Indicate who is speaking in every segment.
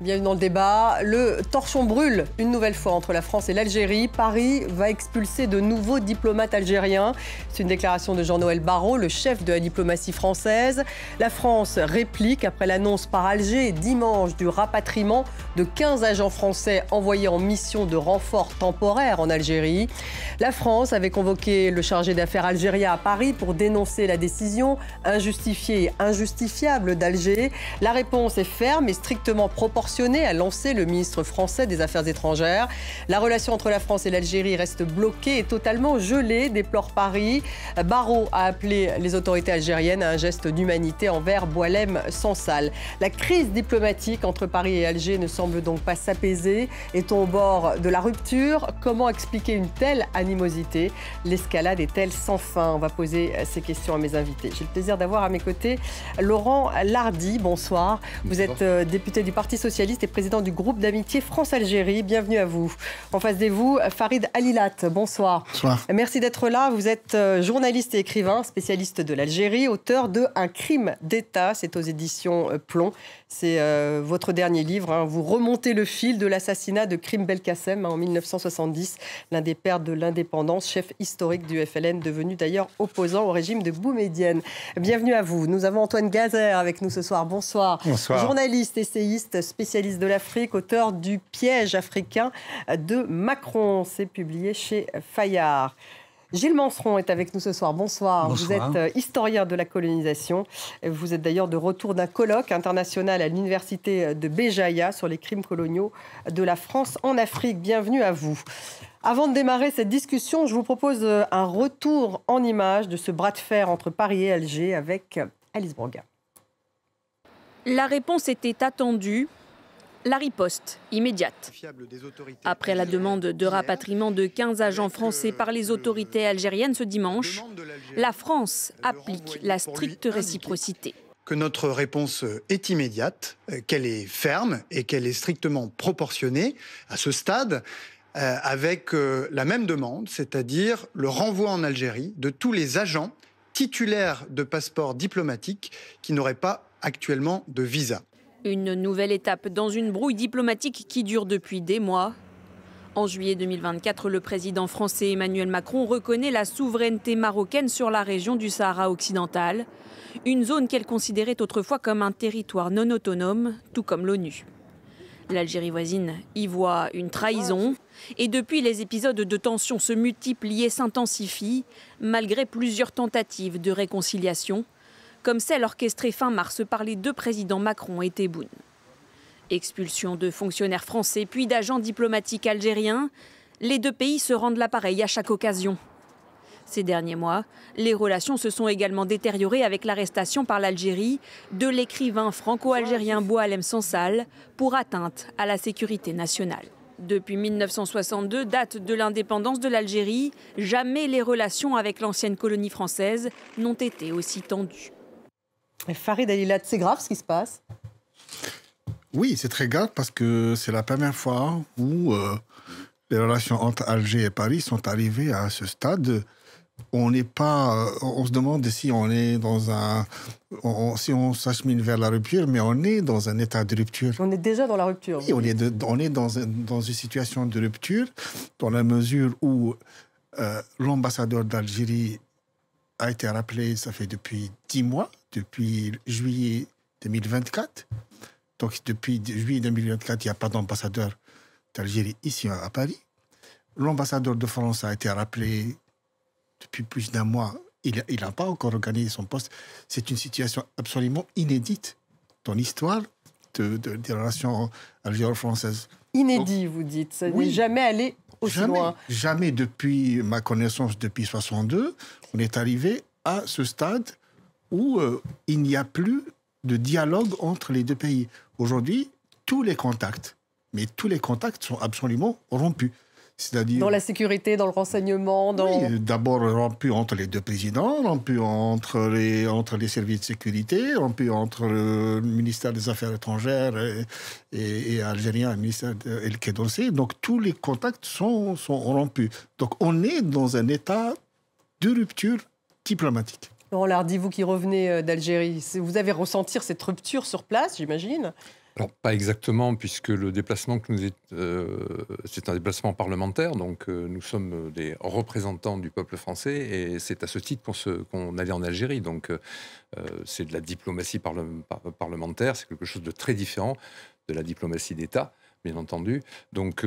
Speaker 1: Bienvenue dans le débat. Le torchon brûle une nouvelle fois entre la France et l'Algérie. Paris va expulser de nouveaux diplomates algériens. C'est une déclaration de Jean-Noël Barrot, le chef de la diplomatie française. La France réplique après l'annonce par Alger dimanche du rapatriement de 15 agents français envoyés en mission de renfort temporaire en Algérie. La France avait convoqué le chargé d'affaires algérien à Paris pour dénoncer la décision injustifiée et injustifiable d'Alger. La réponse est ferme et strictement proportionnée, a lancé le ministre français des Affaires étrangères. La relation entre la France et l'Algérie reste bloquée et totalement gelée, déplore Paris. Barrot a appelé les autorités algériennes à un geste d'humanité envers Boualem Sansal. La crise diplomatique entre Paris et Alger ne semble donc pas s'apaiser. Est-on au bord de la rupture? Comment expliquer une telle animosité? L'escalade est-elle sans fin? On va poser ces questions à mes invités. J'ai le plaisir d'avoir à mes côtés Laurent Lardy. Bonsoir. Vous êtes député du Parti socialiste et président du groupe d'amitié France-Algérie. Bienvenue à vous. En face de vous, Farid Alilat. Bonsoir.
Speaker 2: Bonsoir.
Speaker 1: Merci d'être là. Vous êtes journaliste et écrivain, spécialiste de l'Algérie, auteur de Un crime d'État. C'est aux éditions Plomb. C'est votre dernier livre. Hein. Vous remontez le fil de l'assassinat de Krim Belkacem en 1970, l'un des pères de l'indépendance, chef historique du FLN, devenu d'ailleurs opposant au régime de Boumedienne. Bienvenue à vous. Nous avons Antoine Gazer avec nous ce soir. Bonsoir.
Speaker 2: Bonsoir. Journaliste,
Speaker 1: essayiste, spécialiste de l'Afrique, auteur du Piège africain de Macron. C'est publié chez Fayard. Gilles Manseron est avec nous ce soir. Bonsoir.
Speaker 2: Bonsoir.
Speaker 1: Vous êtes historien de la colonisation. Vous êtes d'ailleurs de retour d'un colloque international à l'université de Béjaïa sur les crimes coloniaux de la France en Afrique. Bienvenue à vous. Avant de démarrer cette discussion, je vous propose un retour en images de ce bras de fer entre Paris et Alger avec Alice Braga.
Speaker 3: La réponse était attendue. La riposte immédiate. Après la demande de rapatriement de 15 agents français par les autorités algériennes ce dimanche, la France applique la stricte réciprocité.
Speaker 4: Que notre réponse est immédiate, qu'elle est ferme et qu'elle est strictement proportionnée à ce stade avec la même demande, c'est-à-dire le renvoi en Algérie de tous les agents titulaires de passeports diplomatiques qui n'auraient pas actuellement de visa.
Speaker 3: Une nouvelle étape dans une brouille diplomatique qui dure depuis des mois. En juillet 2024, le président français Emmanuel Macron reconnaît la souveraineté marocaine sur la région du Sahara occidental, une zone qu'elle considérait autrefois comme un territoire non autonome, tout comme l'ONU. L'Algérie voisine y voit une trahison et depuis, les épisodes de tension se multiplient et s'intensifient malgré plusieurs tentatives de réconciliation, comme celle orchestrée fin mars par les deux présidents Macron et Tebboune. Expulsion de fonctionnaires français puis d'agents diplomatiques algériens, les deux pays se rendent l'appareil à chaque occasion. Ces derniers mois, les relations se sont également détériorées avec l'arrestation par l'Algérie de l'écrivain franco-algérien Boualem Sansal pour atteinte à la sécurité nationale. Depuis 1962, date de l'indépendance de l'Algérie, jamais les relations avec l'ancienne colonie française n'ont été aussi tendues.
Speaker 1: Farid Alilat, c'est grave ce qui se passe?
Speaker 2: Oui, c'est très grave parce que c'est la première fois où les relations entre Alger et Paris sont arrivées à ce stade. On se demande si on est si on s'achemine vers la rupture, mais on est dans un état de rupture.
Speaker 1: On est déjà dans la rupture.
Speaker 2: Oui, on est dans une situation de rupture, dans la mesure où l'ambassadeur d'Algérie a été rappelé, ça fait depuis 10 mois, depuis juillet 2024. Donc, depuis juillet 2024, il n'y a pas d'ambassadeur d'Algérie ici à Paris. L'ambassadeur de France a été rappelé depuis plus d'un mois. Il n'a pas encore regagné son poste. C'est une situation absolument inédite dans l'histoire des relations algéro-françaises.
Speaker 1: Inédit, vous dites. Ça n'est jamais allé aussi loin.
Speaker 2: Jamais depuis ma connaissance, depuis 1962, on est arrivé à ce stade où il n'y a plus de dialogue entre les deux pays. Aujourd'hui, tous les contacts sont absolument rompus. C'est-à-dire,
Speaker 1: dans la sécurité, dans le renseignement,
Speaker 2: Oui, d'abord rompus entre les deux présidents, rompus entre les services de sécurité, rompus entre le ministère des Affaires étrangères et algérien, le ministère El Quai d'Orsay. Donc tous les contacts sont rompus. Donc on est dans un état de rupture diplomatique.
Speaker 1: Laurent Lardy, vous qui revenez d'Algérie, vous avez ressenti cette rupture sur place, j'imagine.
Speaker 5: Alors, pas exactement, puisque le déplacement que nous c'est un déplacement parlementaire, donc nous sommes des représentants du peuple français, et c'est à ce titre qu'on allait en Algérie. Donc, c'est de la diplomatie parlementaire, c'est quelque chose de très différent de la diplomatie d'État, bien entendu. Donc,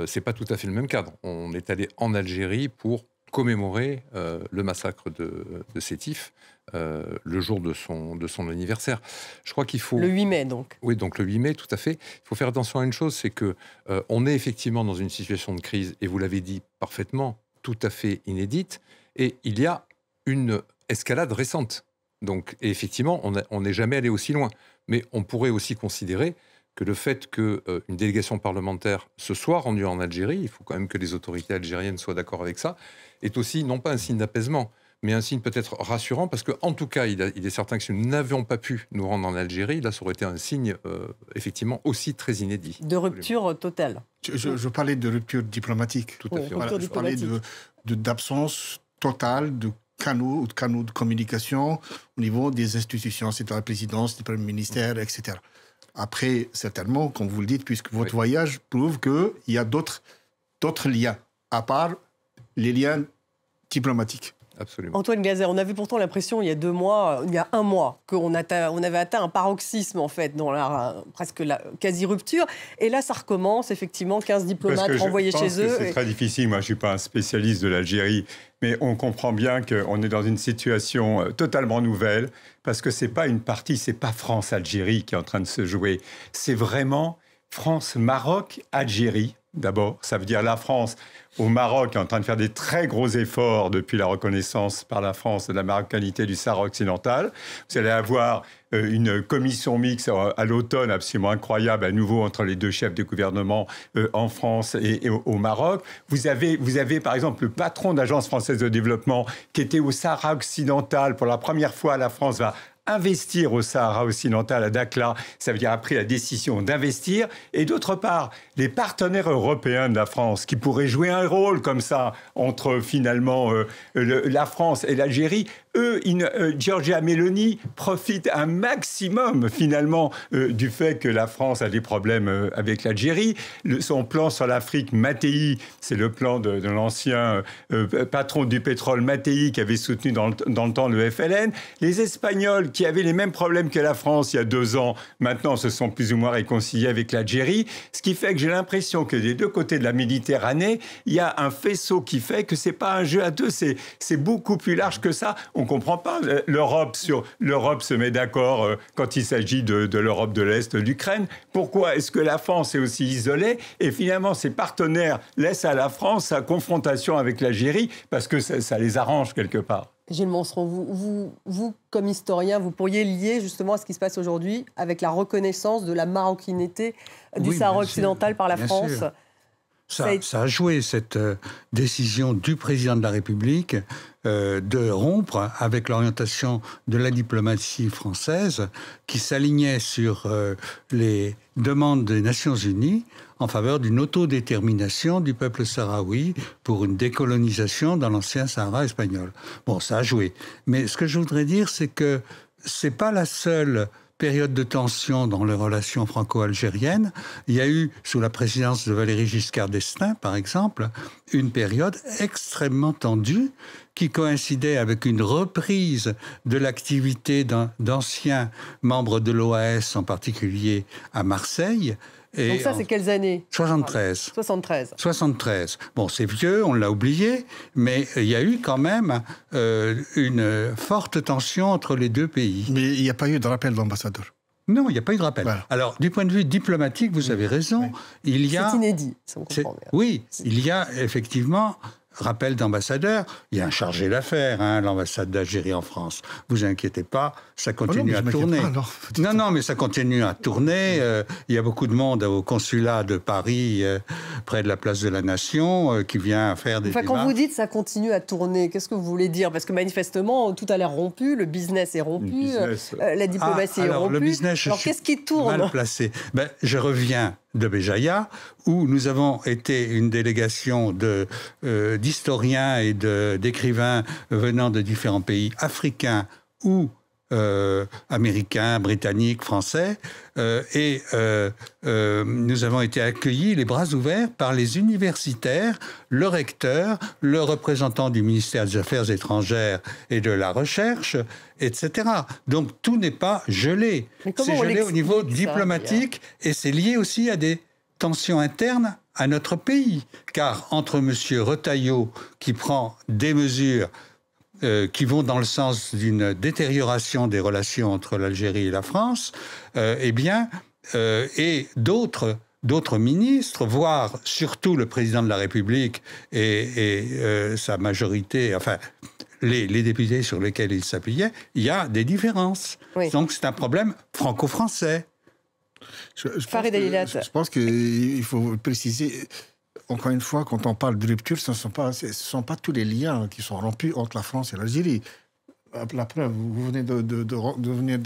Speaker 5: c'est pas tout à fait le même cadre. On est allé en Algérie pour commémorer le massacre de Sétif, le jour de son anniversaire. Je crois qu'il faut...
Speaker 1: Le 8 mai, donc.
Speaker 5: Oui, donc le 8 mai, tout à fait. Il faut faire attention à une chose, c'est que on est effectivement dans une situation de crise, et vous l'avez dit parfaitement, tout à fait inédite, et il y a une escalade récente. Donc, et effectivement, on n'est jamais allé aussi loin. Mais on pourrait aussi considérer que le fait qu'une délégation parlementaire se soit rendue en Algérie, il faut quand même que les autorités algériennes soient d'accord avec ça, est aussi non pas un signe d'apaisement, mais un signe peut-être rassurant, parce qu'en tout cas, il est certain que si nous n'avions pas pu nous rendre en Algérie, là, ça aurait été un signe, effectivement, aussi très inédit.
Speaker 1: De rupture totale.
Speaker 2: Je parlais de rupture diplomatique.
Speaker 5: Tout à fait.
Speaker 2: Voilà, je parlais d'absence totale de canaux de communication au niveau des institutions, c'est-à-dire la présidence, le Premier ministère, etc. Après, certainement, comme vous le dites, puisque votre voyage prouve qu'il y a d'autres liens, à part les liens diplomatiques.
Speaker 5: Absolument.
Speaker 1: Antoine Gazer, on avait pourtant l'impression il y a un mois, qu'on avait atteint un paroxysme en fait, dans presque la quasi-rupture. Et là, ça recommence, effectivement, 15 diplomates renvoyés chez eux.
Speaker 6: C'est très difficile. Moi, je ne suis pas un spécialiste de l'Algérie, mais on comprend bien qu'on est dans une situation totalement nouvelle, parce que ce n'est pas une partie, ce n'est pas France-Algérie qui est en train de se jouer. C'est vraiment France-Maroc-Algérie. D'abord, ça veut dire la France au Maroc est en train de faire des très gros efforts depuis la reconnaissance par la France de la marocanité du Sahara occidental. Vous allez avoir une commission mixte à l'automne absolument incroyable, à nouveau entre les deux chefs de gouvernement en France et au Maroc. Vous avez par exemple le patron de l'Agence française de développement qui était au Sahara occidental. Pour la première fois, la France va investir au Sahara occidental, à Dakhla, ça veut dire après la décision d'investir. Et d'autre part, les partenaires européens de la France qui pourraient jouer un rôle comme ça entre finalement la France et l'Algérie, eux, Giorgia Meloni profite un maximum finalement du fait que la France a des problèmes avec l'Algérie. Son plan sur l'Afrique, Mattei, c'est le plan de l'ancien patron du pétrole Mattei qui avait soutenu dans le temps le FLN. Les Espagnols qui avaient les mêmes problèmes que la France il y a 2 ans, maintenant se sont plus ou moins réconciliés avec l'Algérie. Ce qui fait que j'ai l'impression que des deux côtés de la Méditerranée, il y a un faisceau qui fait que c'est pas un jeu à deux, c'est beaucoup plus large que ça. On comprend pas. L'Europe se met d'accord quand il s'agit de l'Europe de l'Est, de l'Ukraine. Pourquoi est-ce que la France est aussi isolée et finalement ses partenaires laissent à la France sa confrontation avec l'Algérie parce que ça les arrange quelque part?
Speaker 1: Gilles Monceron, vous, comme historien, vous pourriez lier justement à ce qui se passe aujourd'hui avec la reconnaissance de la marocanité du Sahara occidental par la France.
Speaker 7: Ça a joué, cette décision du président de la République de rompre avec l'orientation de la diplomatie française qui s'alignait sur les demandes des Nations Unies en faveur d'une autodétermination du peuple sahraoui pour une décolonisation dans l'ancien Sahara espagnol. Bon, ça a joué. Mais ce que je voudrais dire, c'est que c'est pas la seule période de tension dans les relations franco-algériennes. Il y a eu, sous la présidence de Valéry Giscard d'Estaing, par exemple, une période extrêmement tendue qui coïncidait avec une reprise de l'activité d'anciens membres de l'OAS, en particulier à Marseille. Et
Speaker 1: donc ça, c'est quelles années?
Speaker 7: 73.
Speaker 1: 73.
Speaker 7: Bon, c'est vieux, on l'a oublié, mais il y a eu quand même une forte tension entre les deux pays.
Speaker 2: Mais il n'y a pas eu de rappel d'ambassadeur.
Speaker 7: Non, il n'y a pas eu de rappel.
Speaker 2: Voilà.
Speaker 7: Alors, du point de vue diplomatique, vous avez raison. Il y a...
Speaker 1: C'est inédit, si on comprend bien.
Speaker 7: Oui, il y a effectivement... Rappel d'ambassadeur, il y a un chargé d'affaires, l'ambassade d'Algérie en France. Vous inquiétez pas, ça continue à tourner. Non, mais ça continue à tourner. Il y a beaucoup de monde au consulat de Paris, près de la place de la Nation, qui vient faire des démarches.
Speaker 1: Quand vous dites ça continue à tourner, qu'est-ce que vous voulez dire? Parce que manifestement, tout a l'air rompu, le business est rompu, la diplomatie est rompue.
Speaker 7: Le business,
Speaker 1: alors qu'est-ce qui tourne?
Speaker 7: Mal placé. Je reviens de Béjaïa, où nous avons été une délégation d'historiens et d'écrivains venant de différents pays africains ou américains, britanniques, français, et nous avons été accueillis les bras ouverts par les universitaires, le recteur, le représentant du ministère des Affaires étrangères et de la Recherche, etc. Donc tout n'est pas gelé. C'est gelé au niveau diplomatique et c'est lié aussi à des tensions internes à notre pays. Car entre M. Retailleau, qui prend des mesures qui vont dans le sens d'une détérioration des relations entre l'Algérie et la France, et d'autres ministres, voire surtout le président de la République et sa majorité, enfin les députés sur lesquels il s'appuyait, il y a des différences. Oui. Donc c'est un problème franco-français.
Speaker 2: Je pense qu'il faut préciser... Encore une fois, quand on parle de rupture, ce ne sont pas tous les liens qui sont rompus entre la France et l'Algérie. La preuve, vous venez de venir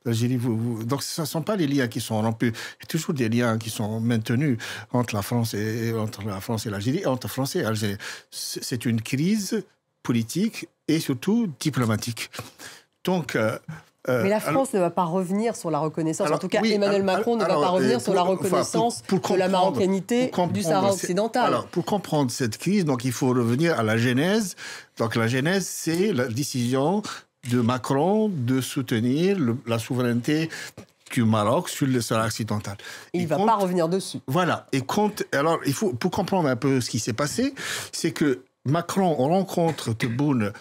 Speaker 2: d'Algérie, donc ce ne sont pas les liens qui sont rompus. Il y a toujours des liens qui sont maintenus entre la France et l'Algérie, entre France et l'Algérie. C'est une crise politique et surtout diplomatique. Donc...
Speaker 1: mais la France ne va pas revenir sur la reconnaissance. En tout cas, Emmanuel Macron ne va pas revenir sur la reconnaissance de la marocanité du Sahara occidental.
Speaker 2: Alors, pour comprendre cette crise, donc, il faut revenir à la genèse. Donc, la genèse, c'est la décision de Macron de soutenir la souveraineté du Maroc sur le Sahara occidental.
Speaker 1: Il ne va pas revenir dessus.
Speaker 2: Voilà. Alors, pour comprendre un peu ce qui s'est passé, c'est que Macron rencontre Tebboune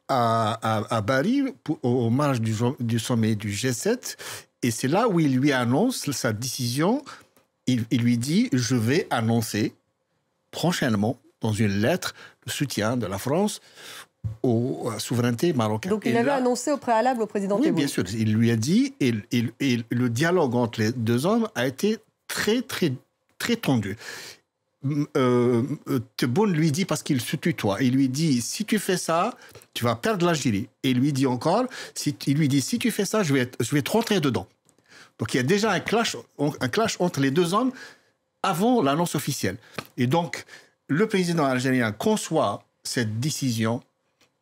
Speaker 2: à Bari, au marge du sommet du G7, et c'est là où il lui annonce sa décision. Il lui dit « Je vais annoncer prochainement, dans une lettre, le soutien de la France aux souverainetés marocaines. »
Speaker 1: Donc il avait annoncé au préalable au président Tebboune.
Speaker 2: Oui, bien sûr. Il lui a dit, et le dialogue entre les deux hommes a été très, très, très tendu. Tebboune lui dit, parce qu'il se tutoie, il lui dit, si tu fais ça, tu vas perdre l'Algérie. Et il lui dit encore, si tu fais ça, je vais te rentrer dedans. Donc il y a déjà un clash entre les deux hommes avant l'annonce officielle. Et donc, le président algérien conçoit cette décision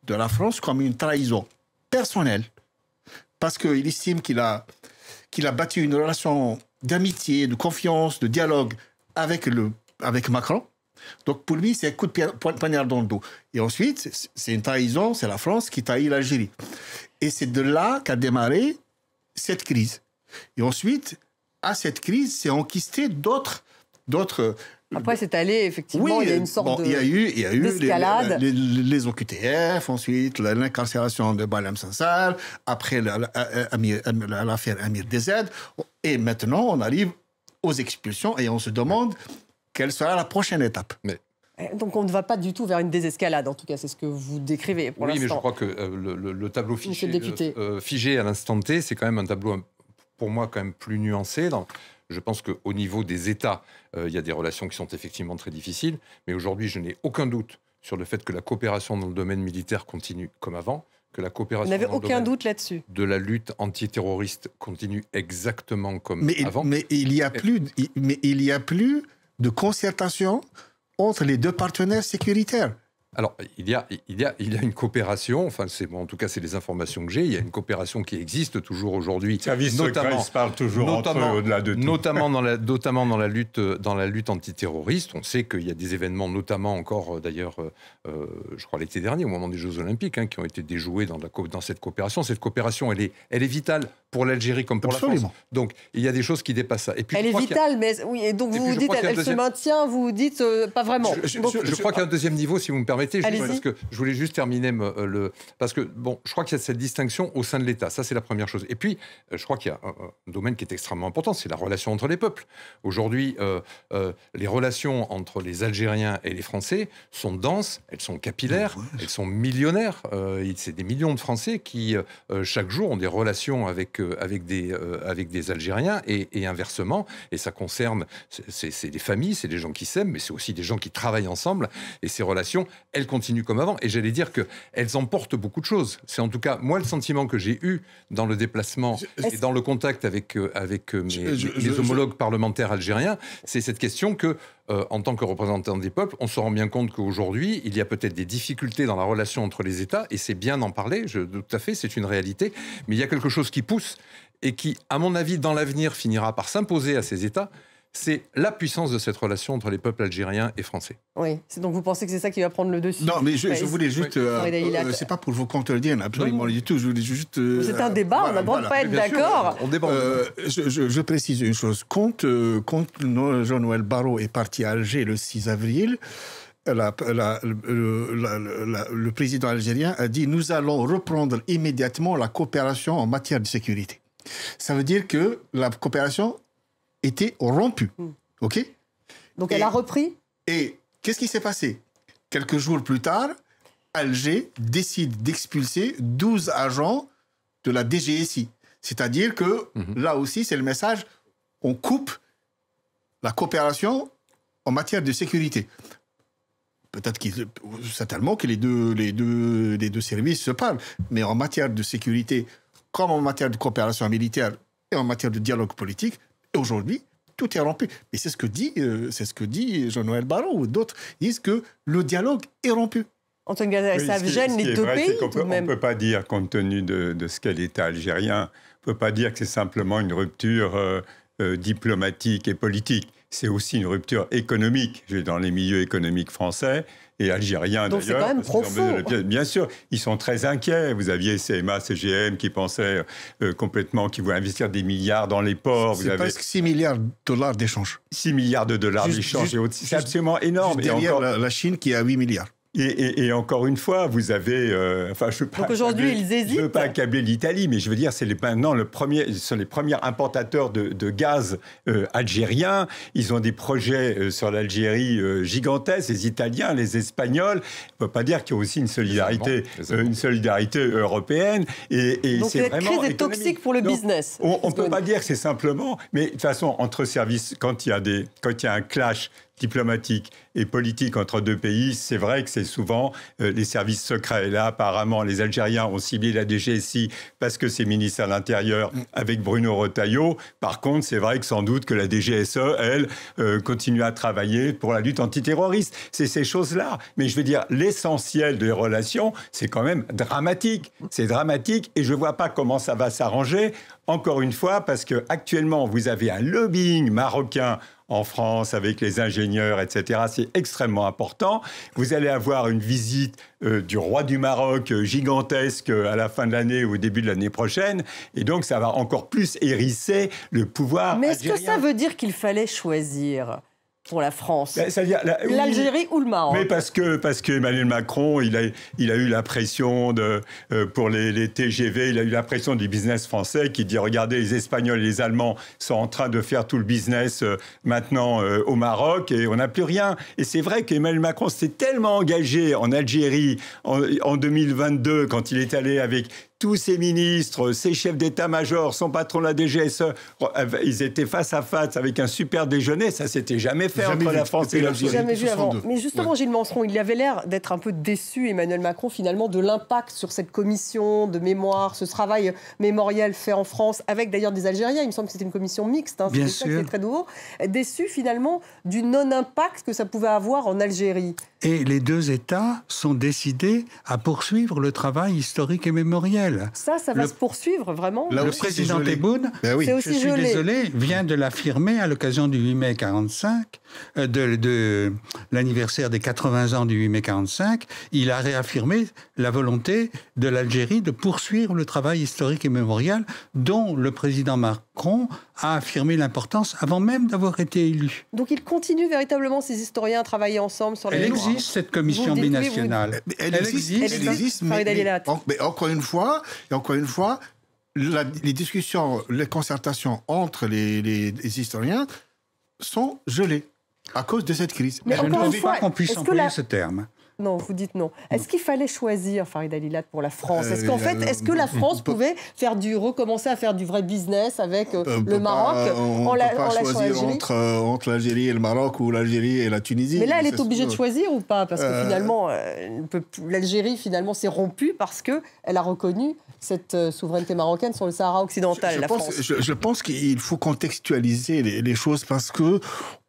Speaker 2: de la France comme une trahison personnelle, parce qu'il estime qu'il a bâti une relation d'amitié, de confiance, de dialogue avec Macron. Donc pour lui, c'est un coup de poignard dans le dos. Et ensuite, c'est une trahison, c'est la France qui trahit l'Algérie. Et c'est de là qu'a démarré cette crise. Et ensuite, à cette crise, c'est enquisté d'autres.
Speaker 1: Après, c'est allé, effectivement, il y a une sorte d'escalade.
Speaker 2: Les OQTF, ensuite l'incarcération de Barham Sansal, après l'affaire Amir DZ. Et maintenant, on arrive aux expulsions et on se demande quelle sera la prochaine étape.
Speaker 1: Donc on ne va pas du tout vers une désescalade, en tout cas, c'est ce que vous décrivez pour l'instant.
Speaker 5: Oui, mais je crois que le tableau figé à l'instant T, c'est quand même un tableau, pour moi, quand même plus nuancé. Je pense qu'au niveau des États, il y a des relations qui sont effectivement très difficiles, mais aujourd'hui, je n'ai aucun doute sur le fait que la coopération dans le domaine militaire continue comme avant, que la coopération
Speaker 1: vous n'avez aucun doute là-dessus.
Speaker 5: De la lutte antiterroriste continue exactement comme avant.
Speaker 2: Mais il n'y a plus de concertation entre les deux partenaires sécuritaires.
Speaker 5: Alors, il y a une coopération, enfin, en tout cas, c'est les informations que j'ai, il y a une coopération qui existe toujours aujourd'hui.
Speaker 6: Services secrets se parlent toujours entre eux au-delà de tout.
Speaker 5: Notamment dans la lutte antiterroriste. On sait qu'il y a des événements, notamment encore, d'ailleurs, je crois l'été dernier, au moment des Jeux Olympiques, qui ont été déjoués dans cette coopération. Cette coopération, elle est vitale pour l'Algérie comme pour la France. Donc, il y a des choses qui dépassent ça. Et puis,
Speaker 1: elle est vitale, mais oui, et donc vous dites, elle se maintient, vous dites pas vraiment.
Speaker 5: Je crois qu'il y a un deuxième niveau, si vous me permettez. Parce que je voulais juste terminer parce que je crois qu'il y a cette distinction au sein de l'État. Ça, c'est la première chose. Et puis, je crois qu'il y a un domaine qui est extrêmement important, c'est la relation entre les peuples. Aujourd'hui, les relations entre les Algériens et les Français sont denses, elles sont capillaires, elles sont millionnaires. C'est des millions de Français qui, chaque jour, ont des relations avec des Algériens et inversement. Et ça concerne, c'est des familles, c'est des gens qui s'aiment, mais c'est aussi des gens qui travaillent ensemble. Et ces relations, elles continuent comme avant. Et j'allais dire qu'elles emportent beaucoup de choses. C'est en tout cas, moi, le sentiment que j'ai eu dans le déplacement et dans le contact avec mes homologues parlementaires algériens, c'est cette question que, en tant que représentant des peuples, on se rend bien compte qu'aujourd'hui, il y a peut-être des difficultés dans la relation entre les États, et c'est bien d'en parler, tout à fait, c'est une réalité, mais il y a quelque chose qui pousse et qui, à mon avis, dans l'avenir, finira par s'imposer à ces États. C'est la puissance de cette relation entre les peuples algériens et français.
Speaker 1: Oui, donc vous pensez que c'est ça qui va prendre le dessus?
Speaker 2: Non, mais je voulais juste... c'est pas pour vous contredire, absolument du tout. Je voulais juste...
Speaker 1: c'est un débat, on a le droit de ne pas être d'accord.
Speaker 5: On débat.
Speaker 2: Je précise une chose. Quand Jean-Noël Barrot est parti à Alger le 6 avril, le président algérien a dit « Nous allons reprendre immédiatement la coopération en matière de sécurité ». Ça veut dire que la coopération était rompue. OK ?
Speaker 1: Donc elle a repris ?
Speaker 2: Et qu'est-ce qui s'est passé ? Quelques jours plus tard, Alger décide d'expulser 12 agents de la DGSI. C'est-à-dire que, là aussi, c'est le message, on coupe la coopération en matière de sécurité. Peut-être certainement que les deux services se parlent, mais en matière de sécurité, comme en matière de coopération militaire et en matière de dialogue politique, aujourd'hui, tout est rompu. Mais c'est ce que dit Jean-Noël Barrot ou d'autres. Ils disent que le dialogue est rompu.
Speaker 1: Antoine Gazel, ça gêne les deux pays tout de même.
Speaker 6: On ne peut pas dire, compte tenu de ce qu'est l'État algérien, on ne peut pas dire que c'est simplement une rupture diplomatique et politique. C'est aussi une rupture économique. Dans les milieux économiques français et algériens
Speaker 1: donc
Speaker 6: d'ailleurs.
Speaker 1: Donc c'est quand même profond.
Speaker 6: Bien sûr, ils sont très inquiets. Vous aviez CMA, CGM qui pensaient complètement qu'ils voulaient investir des milliards dans les ports.
Speaker 2: C'est presque 6 milliards de dollars d'échange.
Speaker 6: 6 milliards de dollars d'échange. C'est absolument énorme.
Speaker 2: Juste derrière la Chine qui a 8 milliards.
Speaker 6: Et encore une fois, vous avez...
Speaker 1: Donc aujourd'hui, ils hésitent.
Speaker 6: Je ne veux pas accabler l'Italie, mais je veux dire, maintenant ce sont les premiers importateurs de gaz algériens. Ils ont des projets sur l'Algérie gigantesques, les Italiens, les Espagnols. On ne peut pas dire qu'il y a aussi une solidarité européenne.
Speaker 1: Donc cette crise est toxique pour le business.
Speaker 6: On ne peut pas dire que c'est simplement... Mais de toute façon, entre services, quand il y a un clash diplomatique et politique entre deux pays, c'est vrai que c'est souvent les services secrets. Et là, apparemment, les Algériens ont ciblé la DGSI parce que c'est ministre de l'Intérieur avec Bruno Retailleau. Par contre, c'est vrai que sans doute que la DGSE, elle, continue à travailler pour la lutte antiterroriste. C'est ces choses-là. Mais je veux dire, l'essentiel des relations, c'est quand même dramatique. C'est dramatique et je ne vois pas comment ça va s'arranger. Encore une fois, parce qu'actuellement, vous avez un lobbying marocain en France, avec les ingénieurs, etc. C'est extrêmement important. Vous allez avoir une visite du roi du Maroc gigantesque à la fin de l'année ou au début de l'année prochaine. Et donc, ça va encore plus hérisser le pouvoir
Speaker 1: Mais est-ce
Speaker 6: algérien.
Speaker 1: que ça veut dire qu'il fallait choisir pour la France, l'Algérie ou le Maroc?
Speaker 6: Mais parce que Emmanuel Macron, il a eu la pression pour les TGV, il a eu la pression du business français qui dit regardez, les Espagnols et les Allemands sont en train de faire tout le business maintenant au Maroc et on n'a plus rien. Et c'est vrai qu'Emmanuel Macron s'est tellement engagé en Algérie en 2022 quand il est allé avec tous ses ministres, ses chefs d'état-major, son patron de la DGSE, ils étaient face à face avec un super déjeuner. Ça s'était jamais fait entre la France et l'Algérie.
Speaker 1: Jamais vu avant. Mais justement, Gilles Manceron, il avait l'air d'être un peu déçu, Emmanuel Macron, finalement, de l'impact sur cette commission de mémoire, ce travail mémoriel fait en France, avec d'ailleurs des Algériens. Il me semble que c'était une commission mixte.
Speaker 7: Bien
Speaker 1: ça
Speaker 7: sûr.
Speaker 1: qui est très nouveau. Déçu, finalement, du non-impact que ça pouvait avoir en Algérie.
Speaker 7: Et les deux États sont décidés à poursuivre le travail historique et mémoriel.
Speaker 1: Ça va se poursuivre, vraiment.
Speaker 7: Le président Tebboune,
Speaker 1: je suis
Speaker 7: désolé, vient de l'affirmer à l'occasion du 8 mai 45, de l'anniversaire des 80 ans du 8 mai 45. Il a réaffirmé la volonté de l'Algérie de poursuivre le travail historique et mémorial dont le président Macron a affirmé l'importance avant même d'avoir été élu.
Speaker 1: Donc il continue véritablement, ces historiens, à travailler ensemble sur
Speaker 7: Elle existe, cette commission binationale.
Speaker 2: Elle existe, mais encore une fois, les discussions, les concertations entre les historiens sont gelées à cause de cette crise.
Speaker 7: Mais je ne pense pas qu'on puisse employer ce terme.
Speaker 1: Non, vous dites non. Est-ce qu'il fallait choisir, Farid Alilat, pour la France? Est-ce qu'en fait, est-ce que la France pouvait recommencer à faire du vrai business avec le Maroc
Speaker 2: on ne peut pas choisir entre l'Algérie et le Maroc ou l'Algérie et la Tunisie.
Speaker 1: Mais là, elle est obligée de choisir ou pas? Parce que finalement, l'Algérie finalement s'est rompue parce qu'elle a reconnu cette souveraineté marocaine sur le Sahara occidental.
Speaker 2: Je pense qu'il faut contextualiser les choses parce que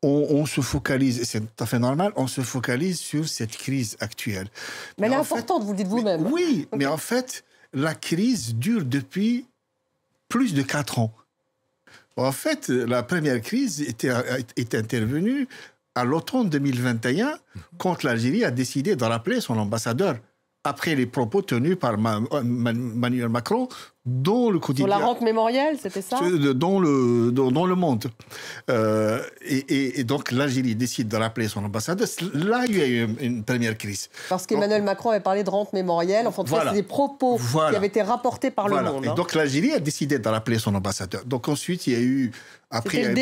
Speaker 2: on se focalise, c'est tout à fait normal, on se focalise sur cette crise actuelle.
Speaker 1: Mais elle est importante, vous le dites vous-même.
Speaker 2: Oui, mais en fait, la crise dure depuis plus de 4 ans. En fait, la première crise est intervenue à l'automne 2021, quand l'Algérie a décidé de rappeler son ambassadeur, après les propos tenus par Emmanuel Macron dans le quotidien.
Speaker 1: Sur la rente mémorielle, c'était ça?
Speaker 2: Dans le Monde. Et donc l'Algérie décide de rappeler son ambassadeur. Là, il y a eu une première crise.
Speaker 1: Parce qu'Emmanuel Macron avait parlé de rente mémorielle. Enfin, c'est des propos qui avaient été rapportés par le Monde.
Speaker 2: Et donc l'Algérie a décidé de rappeler son ambassadeur. Donc ensuite, il y a eu après un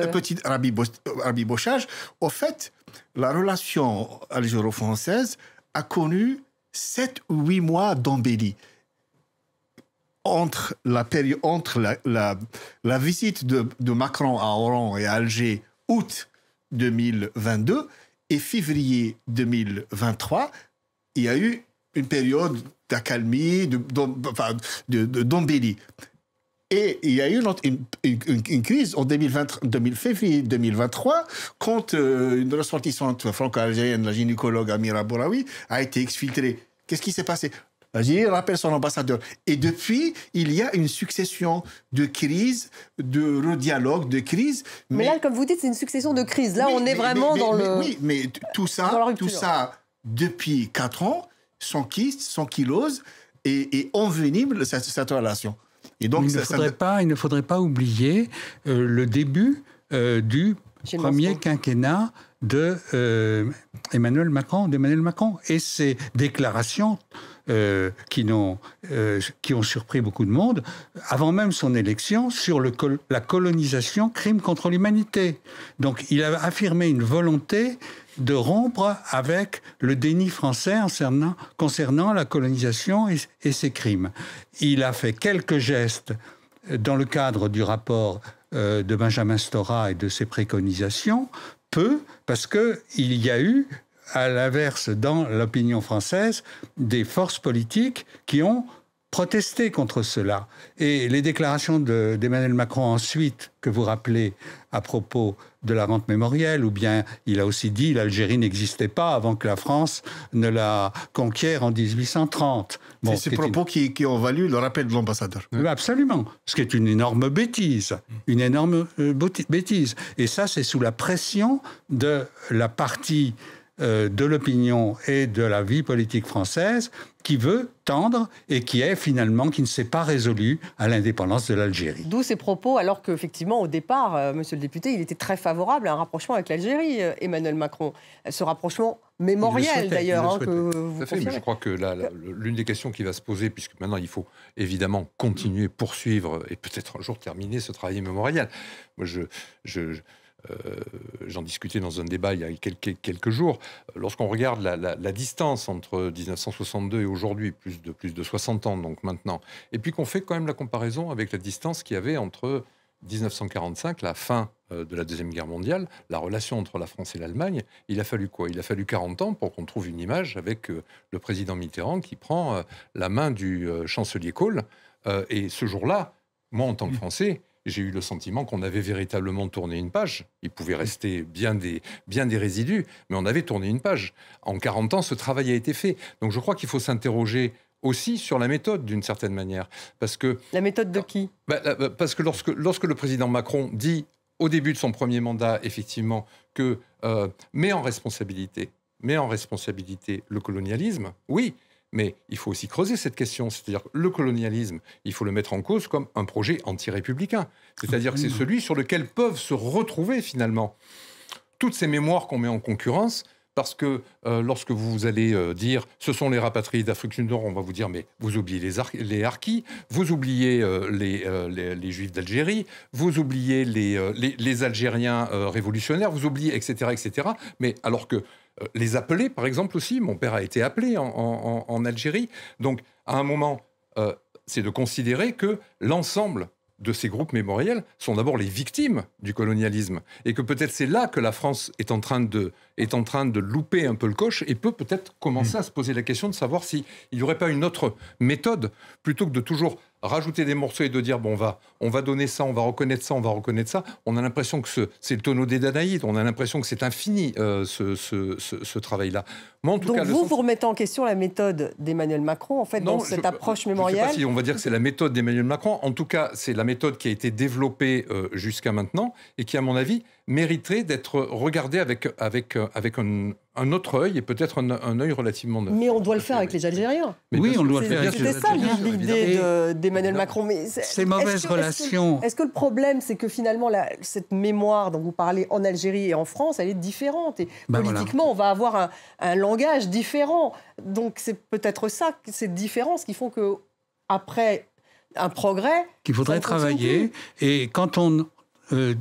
Speaker 2: petit rabibochage. Au fait, la relation algéro-française a connu 7 ou 8 mois d'embellie. Entre la visite de Macron à Oran et à Alger, août 2022, et février 2023, il y a eu une période d'accalmie, d'embellie. Et il y a eu une crise en février 2023 quand une ressortissante franco-algérienne, la gynécologue Amira Bouraoui, a été exfiltrée. Qu'est-ce qui s'est passé? L'Algérie rappelle son ambassadeur. Et depuis, il y a une succession de crises, de redialogues, de crises.
Speaker 1: Mais là, comme vous dites, c'est une succession de crises. Là, on est vraiment dans le...
Speaker 2: Oui, mais tout ça, depuis 4 ans, sans kyste, sans kylose, et envenime cette relation. Et donc,
Speaker 7: il ne faudrait pas oublier le début du premier quinquennat d'Emmanuel Macron et ses déclarations qui ont surpris beaucoup de monde, avant même son élection, sur la colonisation, crime contre l'humanité. Donc il a affirmé une volonté de rompre avec le déni français concernant la colonisation et ses crimes. Il a fait quelques gestes dans le cadre du rapport de Benjamin Stora et de ses préconisations, peu, parce qu'il y a eu, à l'inverse, dans l'opinion française, des forces politiques qui ont protesté contre cela. Et les déclarations d'Emmanuel Macron ensuite, que vous rappelez à propos de la rente mémorielle, ou bien il a aussi dit l'Algérie n'existait pas avant que la France ne la conquiert en 1830.
Speaker 2: Bon, c'est ces propos qui ont valu le rappel de l'ambassadeur.
Speaker 7: Absolument, ce qui est une énorme bêtise, Et ça, c'est sous la pression de la partie de l'opinion et de la vie politique française qui veut tendre et qui ne s'est pas résolu à l'indépendance de l'Algérie.
Speaker 1: D'où ces propos, alors qu'effectivement, au départ, monsieur le député, il était très favorable à un rapprochement avec l'Algérie, Emmanuel Macron. Ce rapprochement mémoriel, d'ailleurs, que vous confirmez.
Speaker 5: Mais je crois que l'une des questions qui va se poser, puisque maintenant il faut évidemment continuer, poursuivre et peut-être un jour terminer ce travail mémoriel. Moi, j'en discutais dans un débat il y a quelques jours. Lorsqu'on regarde la distance entre 1962 et aujourd'hui, plus de 60 ans donc maintenant, et puis qu'on fait quand même la comparaison avec la distance qu'il y avait entre 1945, la fin de la Deuxième Guerre mondiale, la relation entre la France et l'Allemagne, il a fallu quoi? Il a fallu 40 ans pour qu'on trouve une image avec le président Mitterrand qui prend la main du chancelier Kohl. Et ce jour-là, moi en tant que Français, j'ai eu le sentiment qu'on avait véritablement tourné une page. Il pouvait rester bien des résidus, mais on avait tourné une page. En 40 ans, ce travail a été fait. Donc je crois qu'il faut s'interroger aussi sur la méthode, d'une certaine manière. Parce que,
Speaker 1: la méthode de qui?
Speaker 5: Parce que lorsque le président Macron dit, au début de son premier mandat, effectivement, que met en responsabilité le colonialisme, oui, mais il faut aussi creuser cette question. C'est-à-dire que le colonialisme, il faut le mettre en cause comme un projet anti-républicain. C'est-à-dire que c'est celui sur lequel peuvent se retrouver, finalement, toutes ces mémoires qu'on met en concurrence. Parce que lorsque vous allez dire « ce sont les rapatriés d'Afrique du Nord », on va vous dire « mais vous oubliez les Harkis, vous oubliez les Juifs d'Algérie, vous oubliez les Algériens révolutionnaires, vous oubliez, etc. etc. » Mais alors que les appeler, par exemple, aussi. Mon père a été appelé en Algérie. Donc, à un moment, c'est de considérer que l'ensemble de ces groupes mémoriels sont d'abord les victimes du colonialisme et que peut-être c'est là que la France est en train de louper un peu le coche et peut-être commencer à se poser la question de savoir s'il n'y aurait pas une autre méthode plutôt que de toujours rajouter des morceaux et de dire bon, on va donner ça, on va reconnaître ça, on va reconnaître ça. On a l'impression que c'est le tonneau des Danaïdes, on a l'impression que c'est infini ce travail-là. Mais en tout cas,
Speaker 1: vous remettez en question la méthode d'Emmanuel Macron, en fait, dans cette approche mémorielle.
Speaker 5: Je ne sais pas si on va dire que c'est la méthode d'Emmanuel Macron. En tout cas, c'est la méthode qui a été développée jusqu'à maintenant et qui, à mon avis, mériterait d'être regardée avec un autre œil et peut-être un œil relativement neuf.
Speaker 1: Mais on doit le faire avec les Algériens.
Speaker 7: Oui, on doit le faire avec les Algériens.
Speaker 1: C'était ça l'idée d'Emmanuel Macron. Mais
Speaker 7: ces mauvaises relations...
Speaker 1: Est-ce que le problème, c'est que finalement, cette mémoire dont vous parlez en Algérie et en France, elle est différente. Et politiquement, on va avoir un langage différent. Donc c'est peut-être ça, cette différence qui font qu'après un progrès...
Speaker 7: Qu'il faudrait travailler. Et quand on...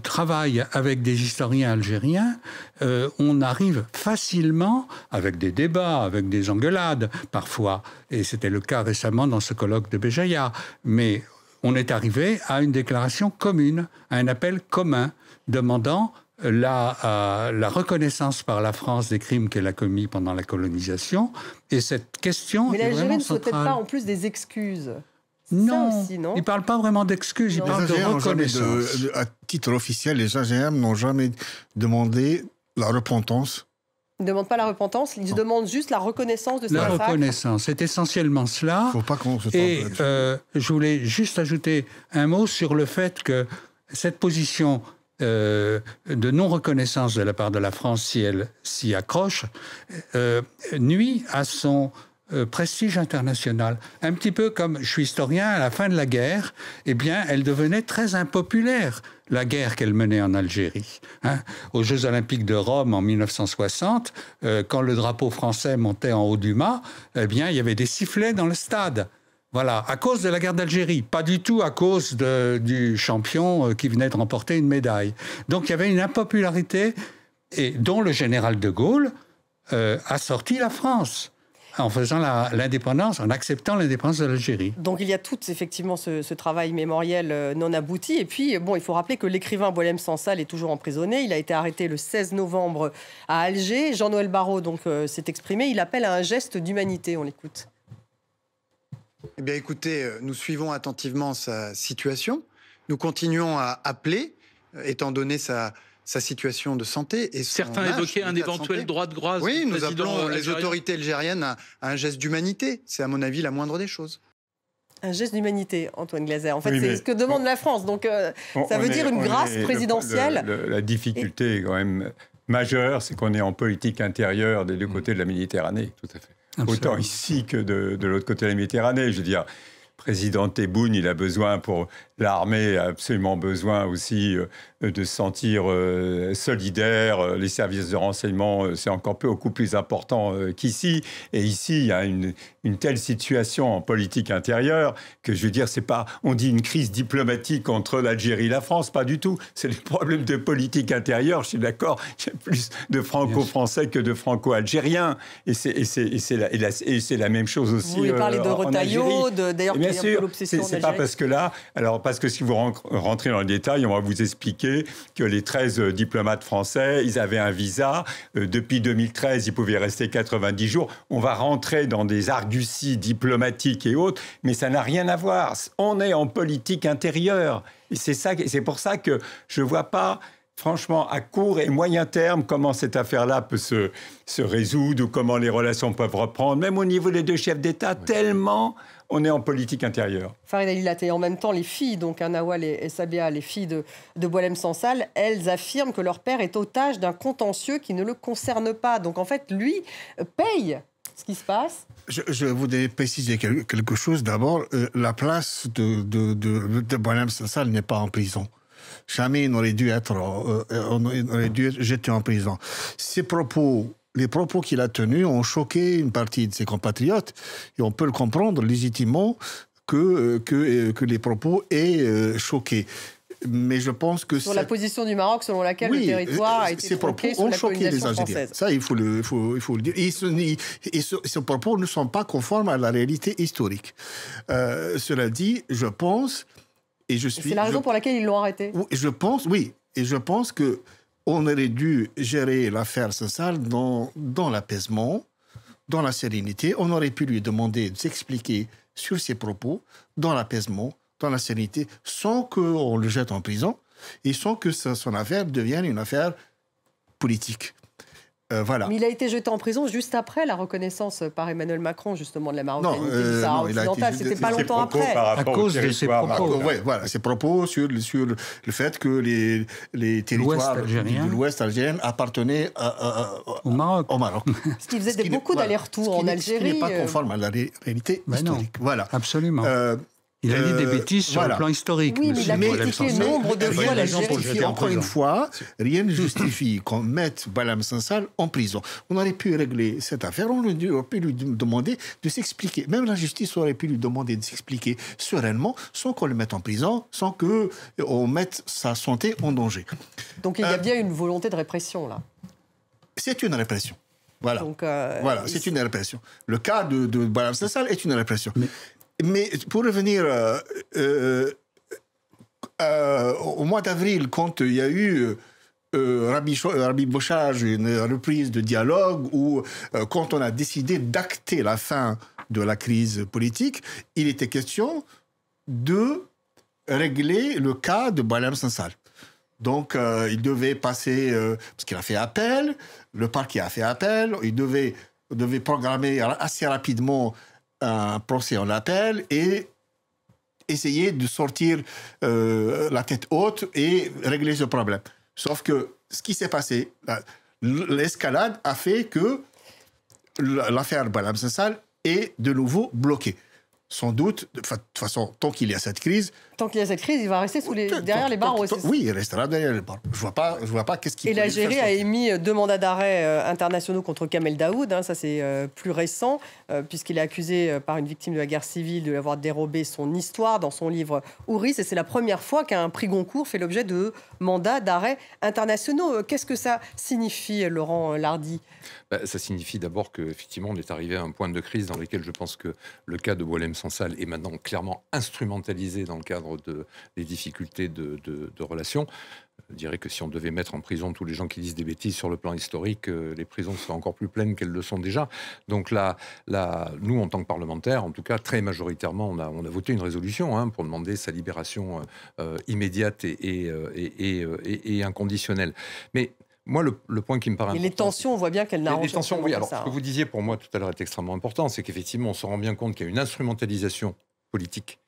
Speaker 7: travaille avec des historiens algériens, on arrive facilement, avec des débats, avec des engueulades parfois, et c'était le cas récemment dans ce colloque de Béjaïa, mais on est arrivé à une déclaration commune, à un appel commun demandant la reconnaissance par la France des crimes qu'elle a commis pendant la colonisation, et cette question est vraiment centrale. Mais
Speaker 1: l'Algérie ne souhaitait pas en plus des excuses.
Speaker 7: Non,
Speaker 1: aussi, non,
Speaker 7: il ne parle pas vraiment d'excuses, il parle de reconnaissance.
Speaker 2: À titre officiel, les Algériens n'ont jamais demandé la repentance.
Speaker 1: Ils ne demandent pas la repentance, ils demandent juste la reconnaissance de ce massacre.
Speaker 7: La reconnaissance, c'est essentiellement cela.
Speaker 2: Il ne faut pas qu'on se trompe.
Speaker 7: Et je voulais juste ajouter un mot sur le fait que cette position de non-reconnaissance de la part de la France, si elle s'y accroche, nuit à son... prestige international. Un petit peu comme, je suis historien, à la fin de la guerre, eh bien, elle devenait très impopulaire, la guerre qu'elle menait en Algérie. Aux Jeux Olympiques de Rome en 1960, quand le drapeau français montait en haut du mât, eh bien, il y avait des sifflets dans le stade. Voilà, à cause de la guerre d'Algérie, pas du tout à cause du champion qui venait de remporter une médaille. Donc, il y avait une impopularité dont le général de Gaulle a sorti la France, en faisant l'indépendance, en acceptant l'indépendance de l'Algérie.
Speaker 1: Donc il y a tout effectivement ce travail mémoriel non abouti. Et puis, il faut rappeler que l'écrivain Boualem Sansal est toujours emprisonné. Il a été arrêté le 16 novembre à Alger. Jean-Noël Barrot s'est exprimé. Il appelle à un geste d'humanité. On l'écoute.
Speaker 4: Eh bien, écoutez, nous suivons attentivement sa situation. Nous continuons à appeler, étant donné sa situation de santé. Et
Speaker 8: certains évoquaient un éventuel droit de grâce.
Speaker 4: Oui, nous appelons les autorités algériennes à un geste d'humanité. C'est à mon avis la moindre des choses.
Speaker 1: Un geste d'humanité, Antoine Glaser. En fait, c'est ce que demande la France. Donc, ça veut dire une grâce présidentielle.
Speaker 6: La difficulté quand même majeure, c'est qu'on est en politique intérieure des deux côtés de la Méditerranée.
Speaker 5: Tout à fait.
Speaker 6: Absolument. Autant ici que de l'autre côté de la Méditerranée. Je veux dire, président Tebboune, il a besoin pour l'armée, a absolument besoin aussi de se sentir solidaire. Les services de renseignement, c'est encore beaucoup plus important qu'ici. Et ici, il y a une telle situation en politique intérieure que, je veux dire, c'est pas, on dit une crise diplomatique entre l'Algérie et la France, pas du tout. C'est des problèmes de politique intérieure, je suis d'accord. Il y a plus de franco-français que de franco-algériens. Et c'est la même chose aussi. Vous
Speaker 1: voulez parler de Retailleau, d'ailleurs, qui est un peu l'obsession
Speaker 6: c'est pas parce que là... Alors, parce que si vous rentrez dans le détail, on va vous expliquer que les 13 diplomates français, ils avaient un visa. Depuis 2013, ils pouvaient rester 90 jours. On va rentrer dans des arguties diplomatiques et autres, mais ça n'a rien à voir. On est en politique intérieure. Et c'est pour ça que je ne vois pas, franchement, à court et moyen terme, comment cette affaire-là peut se résoudre ou comment les relations peuvent reprendre. Même au niveau des deux chefs d'État, tellement... On est en politique intérieure.
Speaker 1: Farid Alilat, et en même temps, les filles, donc Nawal et Sabia, les filles de Boualem Sansal, elles affirment que leur père est otage d'un contentieux qui ne le concerne pas. Donc en fait, lui paye ce qui se passe.
Speaker 2: Je voudrais préciser quelque chose. D'abord, la place de Boualem Sansal n'est pas en prison. Jamais il n'aurait dû être jeté en prison. Les propos qu'il a tenus ont choqué une partie de ses compatriotes et on peut le comprendre légitimement que les propos aient choqué. Mais je pense que
Speaker 1: sur la position du Maroc selon laquelle le territoire a été tronqué sous la colonisation française.
Speaker 2: Ça, il faut le dire. Et ces propos ne sont pas conformes à la réalité historique. Cela dit, je pense, et je suis...
Speaker 1: C'est la raison pour laquelle ils l'ont arrêté.
Speaker 2: Je pense que on aurait dû gérer l'affaire sociale dans l'apaisement, dans la sérénité. On aurait pu lui demander de s'expliquer sur ses propos, dans l'apaisement, dans la sérénité, sans qu'on le jette en prison et sans que son affaire devienne une affaire politique. Voilà.
Speaker 1: Mais il a été jeté en prison juste après la reconnaissance par Emmanuel Macron, justement, de la marocanité du Sahara occidental. C'était pas longtemps après.
Speaker 7: À cause de ses propos.
Speaker 2: Voilà, ses propos sur le fait que les territoires de l'Ouest algérien appartenaient au Maroc.
Speaker 1: Parce qu'il faisait beaucoup d'allers-retours en Algérie.
Speaker 2: Ce qui n'est pas conforme à la réalité historique. Voilà.
Speaker 7: Absolument. Il a dit des bêtises sur le plan historique.
Speaker 1: Oui, mais il a critiqué nombre de fois l'Algérie.
Speaker 2: Encore une fois, rien ne justifie qu'on mette Balam Sansal en prison. On aurait pu régler cette affaire, on aurait pu lui demander de s'expliquer. Même la justice aurait pu lui demander de s'expliquer sereinement, sans qu'on le mette en prison, sans qu'on mette sa santé en danger.
Speaker 1: Donc il y a bien une volonté de répression, là.
Speaker 2: C'est une répression. Voilà, c'est une répression. Le cas de Balam Sansal est une répression. Mais pour revenir au mois d'avril, quand il y a eu rabibochage, une reprise de dialogue, ou quand on a décidé d'acter la fin de la crise politique, il était question de régler le cas de Balam Sansal. Donc, il devait passer, parce qu'il a fait appel, le parquet a fait appel, il devait programmer assez rapidement un procès en appel et essayer de sortir la tête haute et régler ce problème. Sauf que ce qui s'est passé, l'escalade a fait que l'affaire Balam Sansal est de nouveau bloquée. Sans doute, de toute façon, tant qu'il y a cette crise...
Speaker 1: Tant qu'il y a cette crise, il va rester derrière les barreaux.
Speaker 2: Oui, il restera derrière les barreaux. Je vois pas qu'est-ce qu'il...
Speaker 1: Et l'Algérie a émis 2 mandats d'arrêt internationaux contre Kamel Daoud. Ça, c'est plus récent, puisqu'il est accusé par une victime de la guerre civile de lui avoir dérobé son histoire dans son livre Ouris. Et c'est la première fois qu'un prix Goncourt fait l'objet de mandats d'arrêt internationaux. Qu'est-ce que ça signifie, Laurent Lardy ?
Speaker 5: Ça signifie d'abord qu'effectivement, on est arrivé à un point de crise dans lequel je pense que le cas de Boualem Sansal est maintenant clairement instrumentalisé dans le cadre des difficultés de relations. Je dirais que si on devait mettre en prison tous les gens qui disent des bêtises sur le plan historique, les prisons seraient encore plus pleines qu'elles le sont déjà. Donc là, nous, en tant que parlementaires, en tout cas, très majoritairement, on a voté une résolution pour demander sa libération immédiate et inconditionnelle. Mais moi, le point qui me paraît important...
Speaker 1: Et les tensions, on voit bien qu'elles n'arrangent pas.
Speaker 5: Les tensions, oui. Alors, ce que vous disiez pour moi tout à l'heure est extrêmement important, c'est qu'effectivement, on se rend bien compte qu'il y a une instrumentalisation politique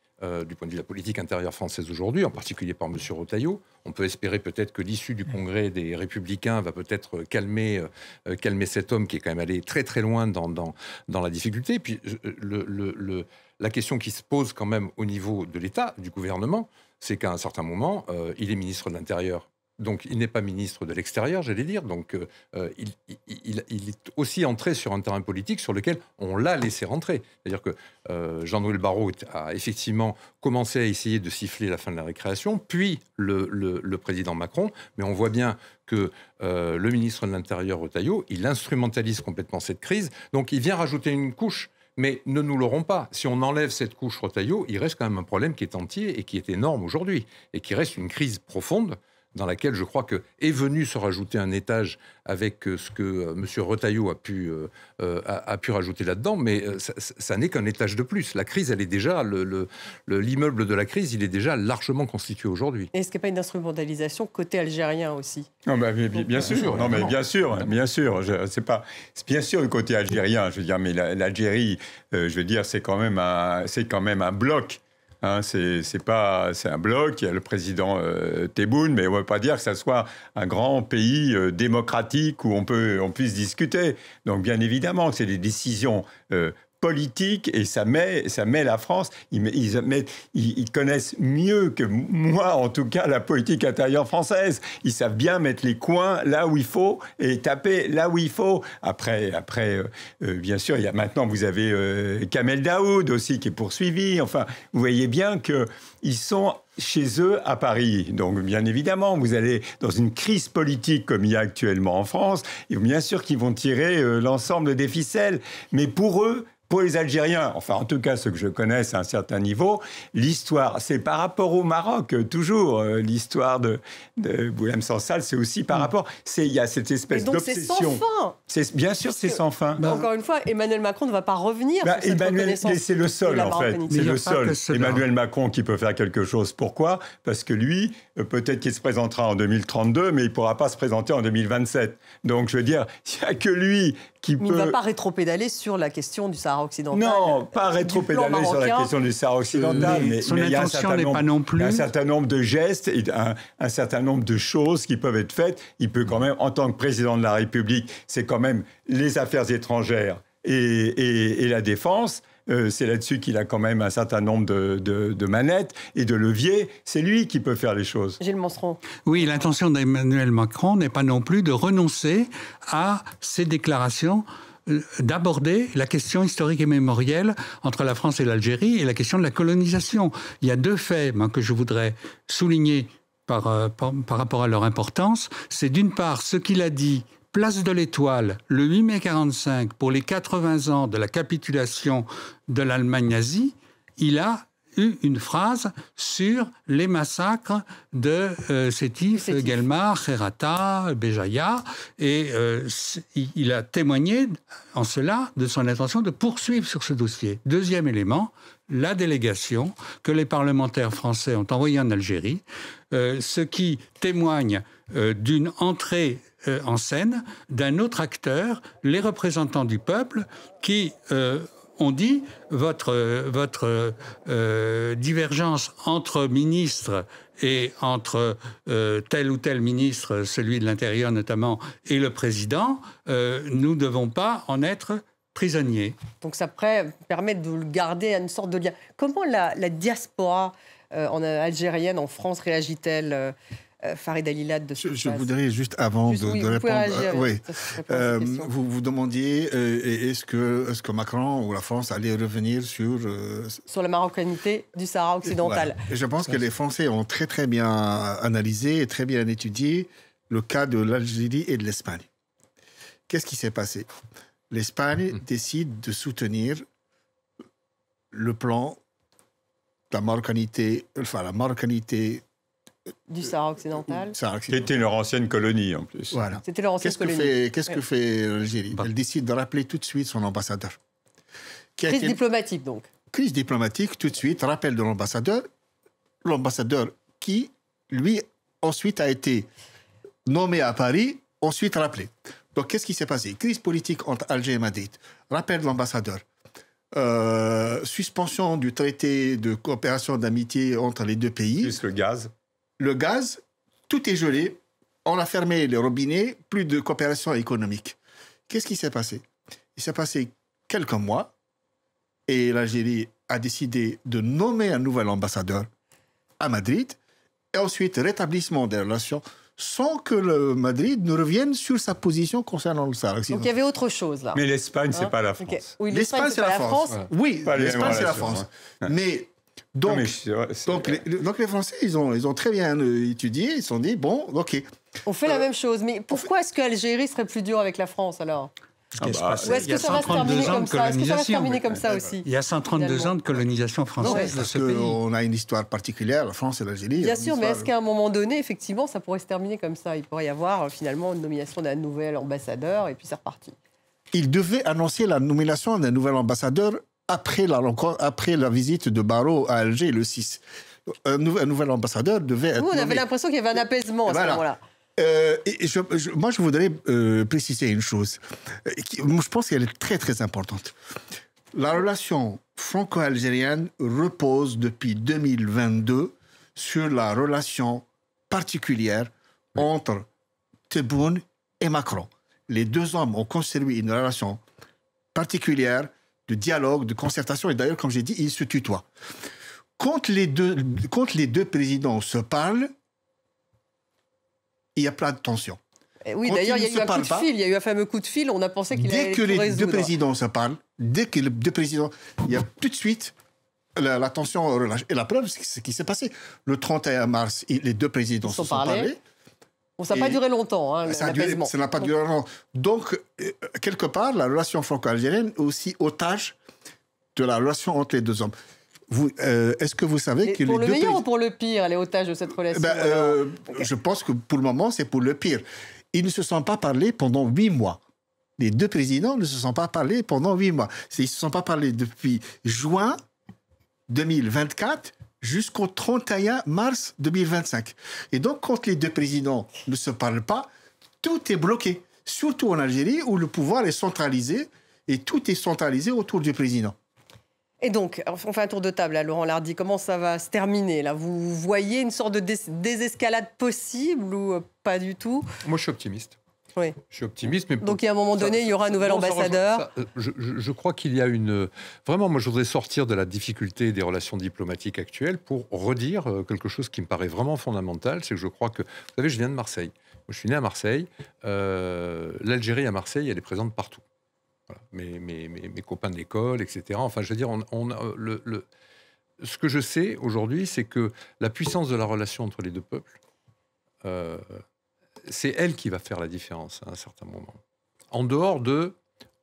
Speaker 5: du point de vue de la politique intérieure française aujourd'hui, en particulier par M. Retailleau. On peut espérer peut-être que l'issue du congrès des Républicains va peut-être calmer cet homme qui est quand même allé très très loin dans la difficulté. Et puis la question qui se pose quand même au niveau de l'État, du gouvernement, c'est qu'à un certain moment, il est ministre de l'Intérieur. Donc, il n'est pas ministre de l'Extérieur, j'allais dire. Donc, il est aussi entré sur un terrain politique sur lequel on l'a laissé rentrer. C'est-à-dire que Jean-Noël Barrot a effectivement commencé à essayer de siffler la fin de la récréation, puis le président Macron. Mais on voit bien que le ministre de l'Intérieur, Retailleau, il instrumentalise complètement cette crise. Donc, il vient rajouter une couche. Mais ne nous l'aurons pas. Si on enlève cette couche Retailleau, il reste quand même un problème qui est entier et qui est énorme aujourd'hui. Et qui reste une crise profonde dans laquelle je crois qu'est venu se rajouter un étage avec ce que M. Retailleau a pu rajouter là-dedans, mais ça n'est qu'un étage de plus. La crise, elle est déjà, l'immeuble de la crise, il est déjà largement constitué aujourd'hui.
Speaker 1: Est-ce qu'il n'y a pas une instrumentalisation côté algérien aussi ?
Speaker 6: Non, bien sûr. Non, mais bien sûr. C'est bien sûr le côté algérien. Je veux dire, mais l'Algérie, c'est quand même un bloc. C'est un bloc, il y a le président Tebboune, mais on ne veut pas dire que ça soit un grand pays démocratique où on puisse discuter. Donc bien évidemment, c'est des décisions politique et ça met la France. Ils connaissent mieux que moi, en tout cas, la politique intérieure française. Ils savent bien mettre les coins là où il faut et taper là où il faut. Après, bien sûr, maintenant vous avez Kamel Daoud aussi qui est poursuivi. Enfin, vous voyez bien qu'ils sont chez eux à Paris. Donc, bien évidemment, vous allez dans une crise politique comme il y a actuellement en France, et bien sûr qu'ils vont tirer l'ensemble des ficelles. Mais pour eux, pour les Algériens, enfin en tout cas ceux que je connaisse à un certain niveau, l'histoire, c'est par rapport au Maroc, toujours. L'histoire de Boualem Sansal, c'est aussi par rapport... Il y a cette espèce d'obsession.
Speaker 1: C'est sans fin.
Speaker 6: Bien sûr, c'est sans fin.
Speaker 1: Encore une fois, Emmanuel Macron ne va pas revenir sur cette reconnaissance.
Speaker 6: C'est le seul, en fait. C'est le seul. Emmanuel Macron qui peut faire quelque chose. Pourquoi ? Parce que lui, peut-être qu'il se présentera en 2032, mais il ne pourra pas se présenter en 2027. Donc, je veux dire, il n'y a que lui qui peut...
Speaker 1: Il ne va pas rétropédaler sur la question du Sahara occidental.
Speaker 6: Non, pas rétropédaler sur la question du Sahara occidental, mais il y a un certain nombre de gestes et un certain nombre de choses qui peuvent être faites. Il peut quand même, en tant que président de la République, c'est quand même les affaires étrangères et la défense. C'est là-dessus qu'il a quand même un certain nombre de manettes et de leviers. C'est lui qui peut faire les choses.
Speaker 1: Gilles Monceron.
Speaker 7: Oui, l'intention d'Emmanuel Macron n'est pas non plus de renoncer à ses déclarations, d'aborder la question historique et mémorielle entre la France et l'Algérie et la question de la colonisation. Il y a deux faits que je voudrais souligner par rapport à leur importance. C'est d'une part ce qu'il a dit place de l'Étoile, le 8 mai 1945, pour les 80 ans de la capitulation de l'Allemagne nazie. Il a eu une phrase sur les massacres de Sétif, Guelmar, Kherata, Béjaïa, et il a témoigné en cela de son intention de poursuivre sur ce dossier. Deuxième élément, la délégation que les parlementaires français ont envoyée en Algérie, ce qui témoigne d'une entrée en scène d'un autre acteur, les représentants du peuple, qui ont dit votre divergence entre ministres et entre tel ou tel ministre, celui de l'Intérieur notamment, et le président, nous ne devons pas en être prisonniers.
Speaker 1: Donc ça permet de garder une sorte de lien. Comment la diaspora algérienne en France réagit-elle Farid Alilad de
Speaker 2: je voudrais juste avant de répondre. Vous demandiez est-ce que Macron ou la France allaient revenir sur
Speaker 1: la marocanité du Sahara occidental.
Speaker 2: Voilà. Je pense que les Français ont très très bien analysé et très bien étudié le cas de l'Algérie et de l'Espagne. Qu'est-ce qui s'est passé ? L'Espagne décide de soutenir le plan de la marocanité
Speaker 1: du Sahara occidental.
Speaker 6: Qui était leur ancienne colonie, en plus.
Speaker 2: Voilà.
Speaker 1: C'était leur ancienne colonie.
Speaker 2: Qu'est-ce que fait l'Algérie ? Elle décide de rappeler tout de suite son ambassadeur.
Speaker 1: Crise diplomatique, donc.
Speaker 2: Crise diplomatique, tout de suite, rappel de l'ambassadeur. L'ambassadeur qui, lui, ensuite a été nommé à Paris, ensuite rappelé. Donc, qu'est-ce qui s'est passé ? Crise politique entre Alger et Madrid. Rappel de l'ambassadeur. Suspension du traité de coopération d'amitié entre les deux pays.
Speaker 6: Plus le gaz.
Speaker 2: Le gaz, tout est gelé. On a fermé les robinets, plus de coopération économique. Qu'est-ce qui s'est passé ? Il s'est passé quelques mois et l'Algérie a décidé de nommer un nouvel ambassadeur à Madrid et ensuite rétablissement des relations sans que le Madrid ne revienne sur sa position concernant le Sahara occidental.
Speaker 1: Donc il y avait autre chose là.
Speaker 6: Mais l'Espagne, c'est pas la France.
Speaker 1: Okay. Oui,
Speaker 2: l'Espagne, c'est la France. Oui, l'Espagne, c'est la France. Mais donc les Français, ils ont très bien étudié. Ils se sont dit, bon, OK.
Speaker 1: On fait la même chose. Mais pourquoi est-ce que l'Algérie serait plus dure avec la France, alors ? Ou est-ce que ça va se terminer comme ça ? Est-ce que ça va se terminer comme ça aussi ?
Speaker 7: Il y a 132 ans de colonisation française de ce pays.
Speaker 2: On a une histoire particulière, la France et l'Algérie.
Speaker 1: Bien sûr, mais est-ce qu'à un moment donné, effectivement, ça pourrait se terminer comme ça ? Il pourrait y avoir finalement une nomination d'un nouvel ambassadeur et puis c'est reparti.
Speaker 2: Il devait annoncer la nomination d'un nouvel ambassadeur après la visite de Barrot à Alger le 6. Un nouvel ambassadeur devait être
Speaker 1: on avait l'impression qu'il y avait un apaisement à ce moment-là.
Speaker 2: Moi, je voudrais préciser une chose. Je pense qu'elle est très, très importante. La relation franco-algérienne repose depuis 2022 sur la relation particulière entre Tebboune et Macron. Les deux hommes ont construit une relation particulière de dialogue, de concertation. Et d'ailleurs, comme j'ai dit, ils se tutoient. Quand les deux présidents se parlent, il y a plein de tensions.
Speaker 1: Oui, d'ailleurs, il y a eu un coup de fil. Il y a eu un fameux coup de fil. On a pensé qu'il allait tout résoudre. Dès que les deux présidents se parlent, il y a tout de suite la tension relâche. Et la preuve, c'est ce qui s'est passé. Le 31 mars, les deux présidents se sont parlé. Bon, ça n'a pas duré longtemps,
Speaker 2: ça n'a pas duré longtemps. Donc, quelque part, la relation franco-algérienne est aussi otage de la relation entre les deux hommes. Est-ce que vous savez que
Speaker 1: pour le meilleur ou pour le pire, elle est otage de cette relation?
Speaker 2: Je pense que pour le moment, c'est pour le pire. Ils ne se sont pas parlé pendant 8 mois. Les deux présidents ne se sont pas parlé pendant 8 mois. Ils ne se sont pas parlé depuis juin 2024 jusqu'au 31 mars 2025. Et donc, quand les deux présidents ne se parlent pas, tout est bloqué. Surtout en Algérie, où le pouvoir est centralisé, et tout est centralisé autour du président.
Speaker 1: Et donc, on fait un tour de table, là, Laurent Lardy. Comment ça va se terminer là? Vous voyez une sorte de désescalade possible ou pas du tout?
Speaker 5: Moi, je suis optimiste.
Speaker 1: Oui.
Speaker 5: Je suis optimiste. Mais
Speaker 1: donc, à un moment donné, il y aura un nouvel ambassadeur.
Speaker 5: Je crois qu'il y a une... Vraiment, moi, je voudrais sortir de la difficulté des relations diplomatiques actuelles pour redire quelque chose qui me paraît vraiment fondamental. C'est que je crois que... Vous savez, je viens de Marseille. Moi, je suis né à Marseille. L'Algérie à Marseille, elle est présente partout. Voilà. Mes copains de l'école, etc. Enfin, je veux dire, ce que je sais aujourd'hui, c'est que la puissance de la relation entre les deux peuples, c'est elle qui va faire la différence à un certain moment. En dehors de...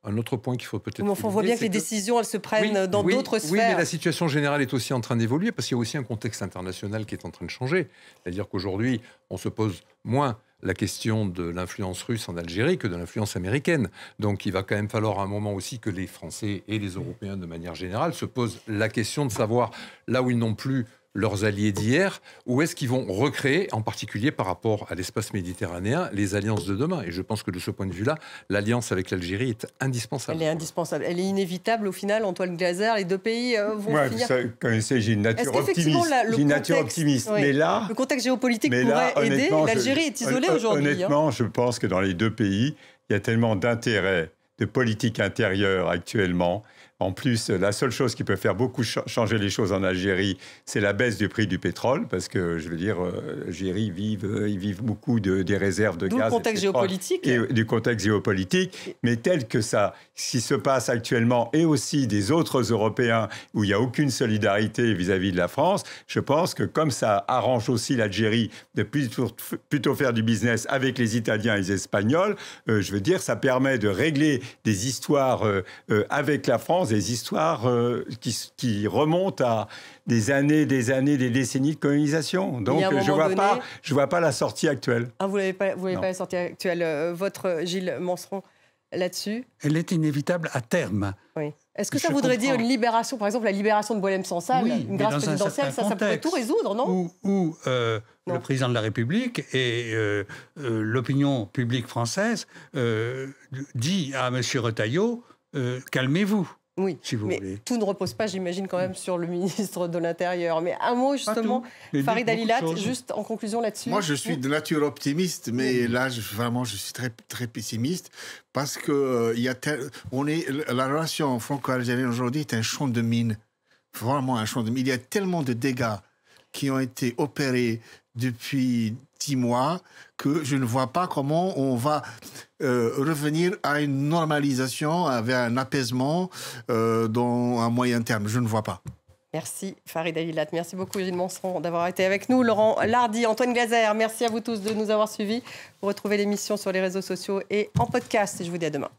Speaker 5: Un autre point qu'il faut peut-être...
Speaker 1: On voit bien que les décisions, elles se prennent dans d'autres sphères.
Speaker 5: Oui, mais la situation générale est aussi en train d'évoluer parce qu'il y a aussi un contexte international qui est en train de changer. C'est-à-dire qu'aujourd'hui, on se pose moins la question de l'influence russe en Algérie que de l'influence américaine. Donc il va quand même falloir à un moment aussi que les Français et les Européens de manière générale se posent la question de savoir là où ils n'ont plus leurs alliés d'hier, où est-ce qu'ils vont recréer, en particulier par rapport à l'espace méditerranéen, les alliances de demain. Et je pense que de ce point de vue-là, l'alliance avec l'Algérie est indispensable.
Speaker 1: Elle est indispensable. Elle est inévitable au final, Antoine Glaser. Les deux pays vont finir...
Speaker 6: Vous connaissez, j'ai une nature optimiste.
Speaker 1: Oui,
Speaker 6: mais là,
Speaker 1: le contexte géopolitique pourrait aider. L'Algérie est isolée aujourd'hui.
Speaker 6: Honnêtement, je pense que dans les deux pays, il y a tellement d'intérêts, de politique intérieure actuellement. En plus, la seule chose qui peut faire beaucoup changer les choses en Algérie, c'est la baisse du prix du pétrole, parce que, je veux dire, l'Algérie, ils vivent beaucoup des réserves de gaz.
Speaker 1: Du contexte géopolitique.
Speaker 6: Et du contexte géopolitique. Mais tel que ça, ce qui se passe actuellement, et aussi des autres Européens, où il n'y a aucune solidarité vis-à-vis de la France, je pense que comme ça arrange aussi l'Algérie de plutôt faire du business avec les Italiens et les Espagnols, je veux dire, ça permet de régler des histoires avec la France, des histoires qui remontent à des années, des décennies de colonisation. Donc, je vois pas la sortie actuelle.
Speaker 1: Ah, vous n'avez pas la sortie actuelle. Votre Gilles Manseron, là-dessus?
Speaker 7: Elle est inévitable à terme.
Speaker 1: Oui. Est-ce que ça voudrait dire une libération, par exemple la libération de Boualem Sansal, une grâce présidentielle, ça pourrait tout résoudre, non?
Speaker 7: Où le président de la République et l'opinion publique française dit à M. Retailleau, calmez-vous.
Speaker 1: Oui, si vous voulez. Tout ne repose pas, j'imagine, quand même sur le ministre de l'Intérieur. Mais un mot, justement, Farid Alilat, juste en conclusion là-dessus.
Speaker 2: Moi, je suis de nature optimiste, mais là, vraiment, je suis très, très pessimiste parce que la relation franco-algérienne aujourd'hui est un champ de mine. Vraiment un champ de mine. Il y a tellement de dégâts qui ont été opérés depuis 10 mois que je ne vois pas comment on va revenir à une normalisation, vers un apaisement dans un moyen terme. Je ne vois pas.
Speaker 1: Merci Farid Alilat. Merci beaucoup Gilles Manseron d'avoir été avec nous. Laurent Lardy, Antoine Glaser, merci à vous tous de nous avoir suivis. Vous retrouvez l'émission sur les réseaux sociaux et en podcast. Et je vous dis à demain.